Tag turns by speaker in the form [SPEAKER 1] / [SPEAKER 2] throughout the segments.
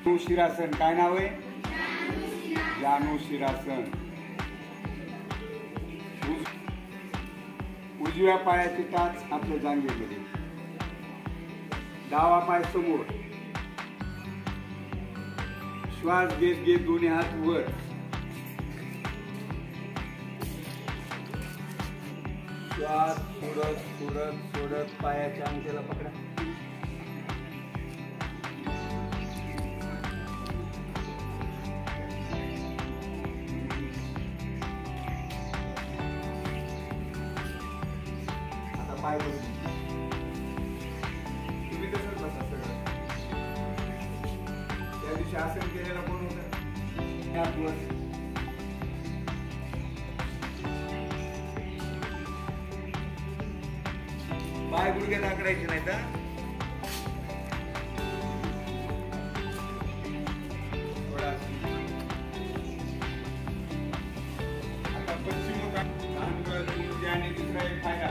[SPEAKER 1] शिरासन काय नाव आहे? जानू शिरासन। उजव्या पायाची टाच आपल्या जांघेमध्ये, डावा पाय समोर, श्वास घेत घेत दोन्ही हात वर, श्वास सोडत सोडत सोडत पायाच्या अंगठ्याला पकडा। आता पाय बसू, तुम्ही तसंच बसा सगळं। त्या दिवशी आसन केलेला कोण होता? पाय गुडघे दाखवायचे नाही तर थोडा। आता पश्चिम आणि दुसरा एक फायदा,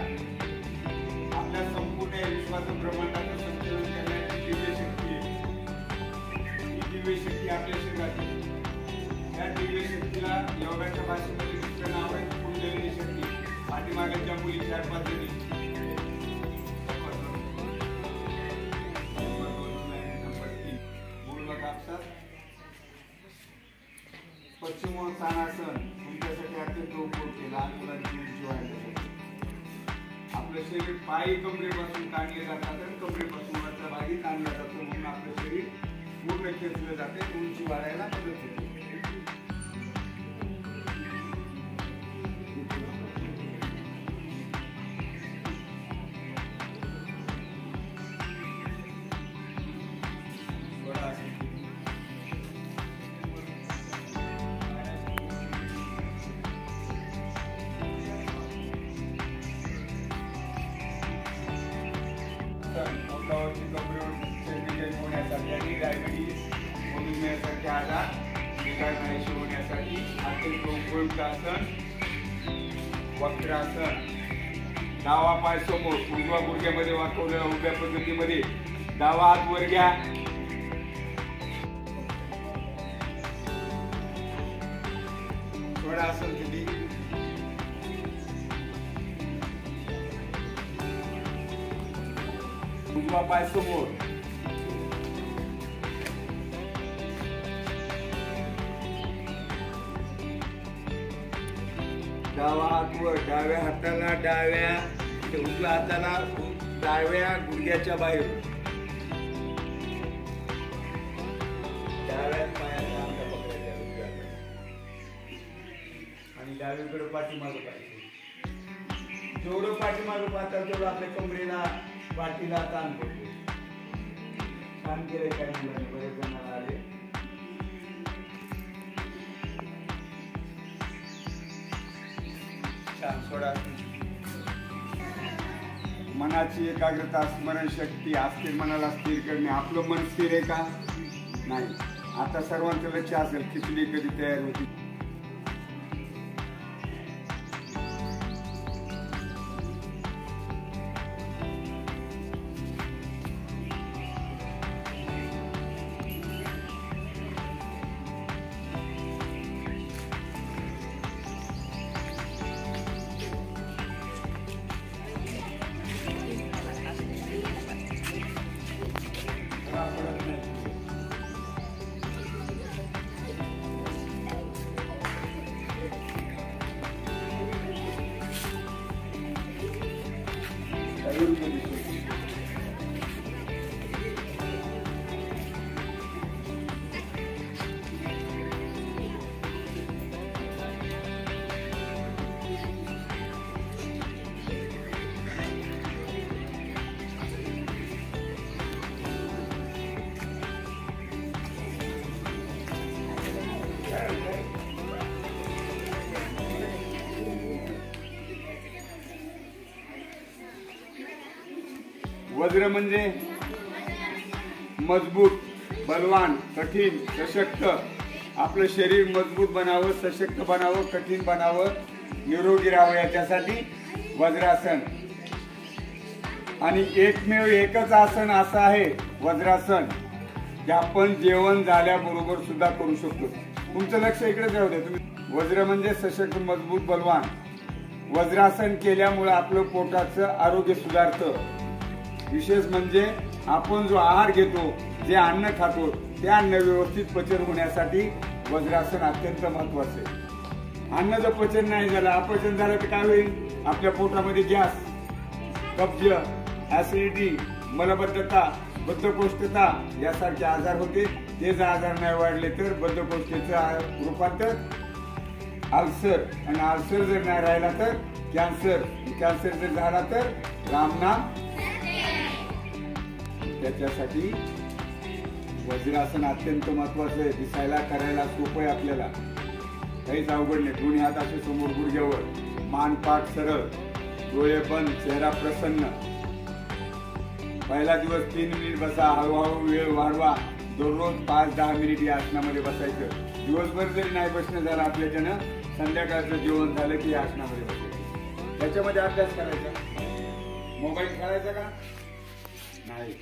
[SPEAKER 1] आपल्या संपूर्ण विश्वाचं ब्रह्मांडाचं संचलन करण्याची दिव्य शक्ती आहे। ही दिव्य शक्ती आपल्या शरीरात, या दिव्य शक्तीला योगाच्या भाषेमध्ये दुसरं नाव आहे कुंडलिनी शक्ती। पाठीमागच्या मुली 4-5 जणी पश्चिमोत्तानासन तुमच्यासाठी अत्यंत उपयोगी, लहान मुलांची उंची वाढण्यासाठी। आपलं शरीर पायी कमरेपासून ताणले जातात आणि कमरेपासून वरच्या भागी ताणलं जातं, म्हणून आपलं शरीर पूर्ण खेचलं जाते, उंची वाढायला मदत होते। होण्यासाठी, डायबिटीज मधुमेहासारखे आजार निदान होण्यासाठी अत्यंत उपयुक्त आसन वक्रासन। डावा पाय समोर, उजवा गुडघ्यामध्ये वाकवलेला उभ्या पद्धतीमध्ये, डावा हात वर घ्या, थोडा आसन किती उजवा पाय समोर, डावा हात वर, डाव्या हाताला उजव्या हाताला डाव्या गुडघ्याच्या बाहेर, डाव्या पायाला अंगठा पकडायचा आणि डावीकडे पाठीमागे पाहिजे। जेवढं पाठीमागे पाहता तेवढं आपल्या कमरेला पाठीला ताण पडतो। छान केलंय काही मुलांनी, बरेच जण आले। छान सोडा। मनाची एकाग्रता, स्मरणशक्ती, अस्थिर मनाला स्थिर करणे। आपलं मन स्थिर आहे का? नाही। आता सर्वांचं लक्ष असेल खिचडी कधी तयार होती। वज्र म्हणजे मजबूत, बलवान, कठीण, सशक्त। आपलं शरीर मजबूत बनावं, सशक्त बनावं, कठीण बनावं, निरोगी राहावं याच्यासाठी वज्रासन। आणि एकमेव एकच आसन असं आहे वज्रासन की आपण जेवण झाल्याबरोबर सुद्धा करू शकतो. तुमचं लक्ष इकडे जाऊ द्या. तुम्ही वज्र म्हणजे सशक्त, मजबूत, बलवान. वज्रासन केल्यामुळे आपलं पोटाचं आरोग्य सुधारतं. विशेष म्हणजे आपण जो आहार घेतो, जे अन्न खातो, ते अन्न व्यवस्थित पचन होण्यासाठी वज्रासन अत्यंत महत्वाचं आहे. अन्न जर पचन नाही झालं, अपचन झालं तर काय होईल? आपल्या पोटामध्ये गॅस, कब्ज, ऍसिडिटी, मलबद्धता, बद्धकोष्ठता यासारखे आजार होते. ते जर आजार नाही वाढले तर बद्धकोष्ठतेचं रूपांतर अल्सर, आणि अल्सर जर नाही राहिला तर कॅन्सर, कॅन्सर जर झाला तर रामनाम. त्याच्यासाठी वज्रासन अत्यंत महत्वाचं आहे. दिसायला करायला सोपं आहे, आपल्याला काहीच अवघड नाही. दोन्ही हात असे समोर गुडघ्यावर, मान पाठ सरळ, डोळे बंद, चेहरा प्रसन्न. पहिला दिवस 3 मिनिट बसा, हळूहळू वेळ वाढवा. दररोज 5-10 मिनिट या आसनामध्ये बसायचं. दिवसभर जरी नाही बसणं झालं आपल्याच्यानं, संध्याकाळचं जेवण झालं की या आसनामध्ये बसायचं. त्याच्यामध्ये अभ्यास करायचा. मोबाईल खेळायचा का नाही,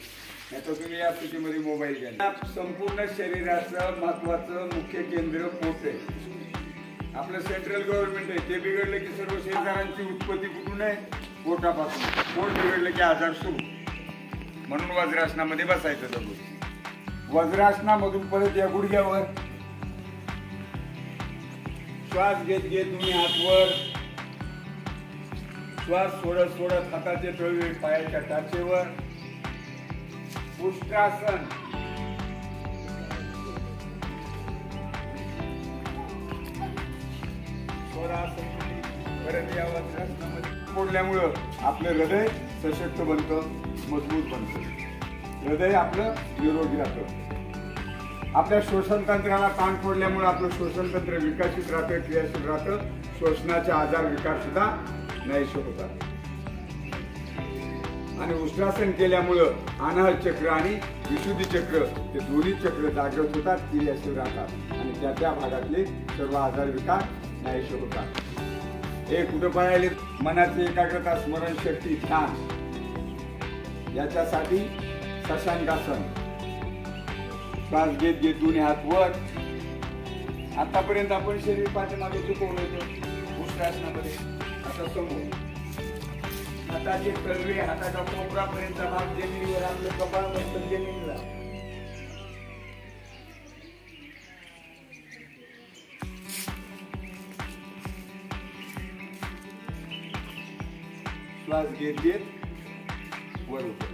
[SPEAKER 1] नाहीतर तुम्ही या स्थितीमध्ये मोबाईल घ्या. संपूर्ण शरीराचं महत्वाचं मुख्य केंद्र पोट आहे. आपलं सेंट्रल गव्हर्नमेंट आहे. ते बिघडलं की सर्व शेजारांची उत्पत्ती कुठून आहे? पोटापासून. पोट बिघडलं की आजार सुरू. म्हणून वज्रासनामध्ये बसायचं दररोज. वज्रासनामधून परत या गुडघ्यावर श्वास घेत घेत दोन्ही हात वर, श्वास सोडत सोडत हाताचे तळवे पायाच्या टाचेवर. उष्ट्रासन. परत या वज्रासनामध्ये पडल्यामुळं आपलं हृदय सशक्त बनतं, मजबूत बनतं. हृदय आपलं निरोगी राहतं. आपल्या श्वसन तंत्राला ताण पडल्यामुळे आपलं श्वसन तंत्र विकसित राहतं, क्रियाशील राहतं. श्वसनाचे आजार विकार सुद्धा नाहीसे होतात. आणि उष्ट्रासन केल्यामुळं अनाहत चक्र आणि विशुद्धी चक्र हे दोन्ही चक्र जागृत होतात, क्रियाशील राहतात आणि त्या त्या भागातले सर्व आजार विकार नाहीसे होतात. हे कुठं पाहायला? मनाची एकाग्रता, स्मरणशक्ती, ध्यान याच्यासाठी शशांकासन. श्वास घेत घेत दोन्ही हात वर. आतापर्यंत आपण शरीर पाठीमागे झुकवलं होतं उष्ट्रासनामध्ये. आता समोर हाताचे तळवे, हाताच्या कोपरापर्यंतचा भाग जमिनीवर, आपलं कपाळ बसतं जमिनीला. श्वास घेत घेत वर उतर.